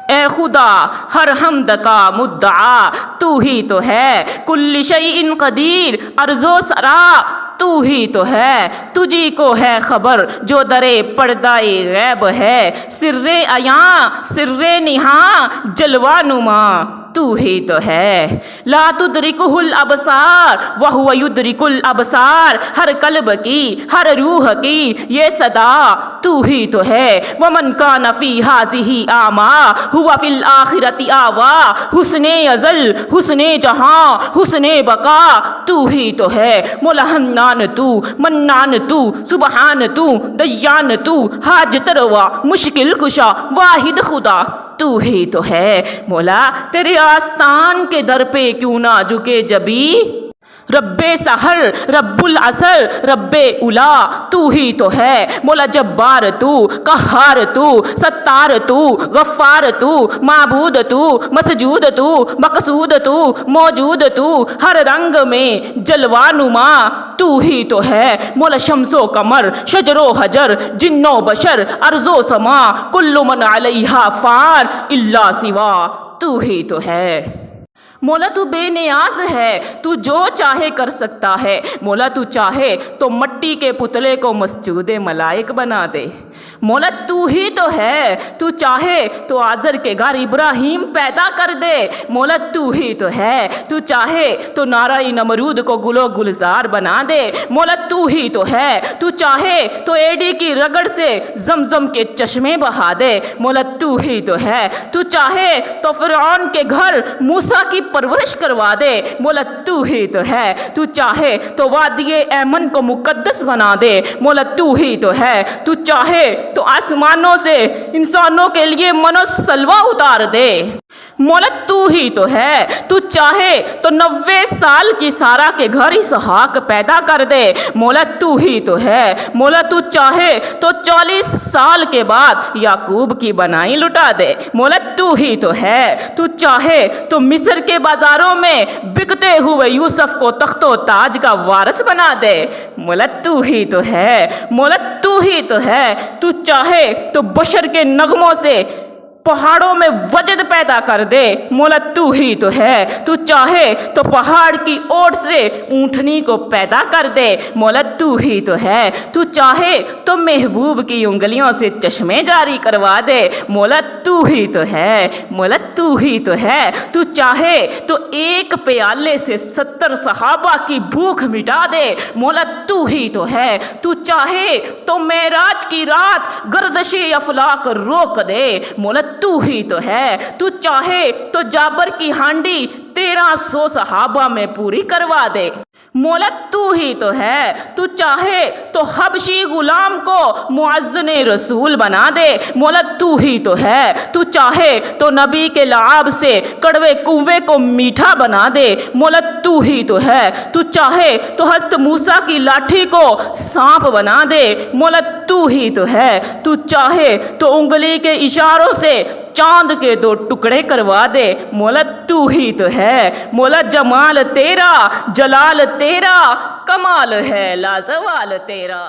اے خدا ہر حمد کا مدعا تو ہی تو ہے، کل شیء قدیر عرض و سرا تو ہی تو ہے، تجھی کو ہے خبر جو درے پردہ غیب ہے، سر عیاں سر نہاں جلوہ نما تو ہی تو ہے، لا تدرکہ الابصار وہو یدرک الابصار، ہر قلب کی ہر روح کی یہ صدا تو ہی تو ہے، ومن کان فی ہذہ اعمیٰ ہوا فی الآخرۃ اعویٰ، حسن ازل حسن جہاں حسن بقا تو ہی تو ہے، مولا حنان تو منان تو سبحان تو دیان تو حاجت روا مشکل کشا واحد خدا تو ہی تو ہے، مولا تیرے آستان کے در پہ کیوں نہ جھکے جبی، رب سحر رب العصر رب اولا تو ہی تو ہے، مولا جبار تو قہار تو ستار تو غفار تو معبود تو مسجود تو مقصود تو موجود تو ہر رنگ میں جلوہ نما تو ہی تو ہے، مولا شمس و قمر شجر و حجر جن و بشر ارض و سما کل من علیہا فان الا سوا تو ہی تو ہے، مولا تو بے نیاز ہے، تو جو چاہے کر سکتا ہے، مولا تو چاہے تو مٹی کے پتلے کو مسجود ملائک بنا دے، مولا تو ہی تو ہے، تو چاہے تو آزر کے گھر ابراہیم پیدا کر دے، مولا تو ہی تو ہے، تو چاہے تو نعرہ نمرود کو گل و گلزار بنا دے، مولا تو ہی تو ہے، تو چاہے تو ایڈی کی رگڑ سے زمزم کے چشمے بہا دے، مولا تو ہی تو ہے، تو چاہے تو فرعون کے گھر موسیٰ کی پرورش کروا دے، مولا تو ہی تو ہے، تو چاہے تو وادی ایمن کو مقدس بنا دے، مولا تو ہی تو ہے، تو چاہے تو آسمانوں سے انسانوں کے لیے من و سلوہ اتار دے، مولا تو ہی تو ہے، تو چاہے تو 90 سال کی سارہ کے گھر اسحاق پیدا کر دے، مولا تو ہی تو ہے، مولا تو چاہے تو 40 سال کے بعد یعقوب کی بنائی لٹا دے، مولا تو ہی تو ہے، تو چاہے تو مصر کے بازاروں میں بکتے ہوئے یوسف کو تخت و تاج کا وارث بنا دے، مولا تو ہی تو ہے، مولا تو ہی تو ہے، تو چاہے تو بشر کے نغموں سے پہاڑوں میں وجد پیدا کر دے، مولا تو ہی تو ہے، تو چاہے تو پہاڑ کی اوٹ سے اونٹنی کو پیدا کر دے، مولا تو ہی تو ہے، تو چاہے تو محبوب کی انگلیوں سے چشمے جاری کروا دے، مولا تو ہی تو ہے، مولا تو ہی تو ہے، تو چاہے تو ایک پیالے سے 70 صحابہ کی بھوک مٹا دے، مولا تو ہی تو ہے، تو چاہے تو معراج کی رات گردش افلاک روک دے، مولا تو ہی تو ہے، تو چاہے تو جابر کی ہانڈی 1300 صحابہ میں پوری کروا دے، مولا تو ہی تو ہے، تو چاہے تو حبشی غلام کو مؤذن رسول بنا دے، مولا تو ہی تو ہے، تو چاہے تو نبی کے لعاب سے کڑوے کنویں کو میٹھا بنا دے، مولا تو ہی تو ہے، تو چاہے تو حضرت موسیٰ کی لاٹھی کو سانپ بنا دے، مولا تو ہی تو ہے، تو چاہے تو انگلی کے اشاروں سے چاند کے 2 ٹکڑے کروا دے، مولا تو ہی تو ہے، مولا جمال تیرا جلال تیرا کمال ہے لازوال تیرا۔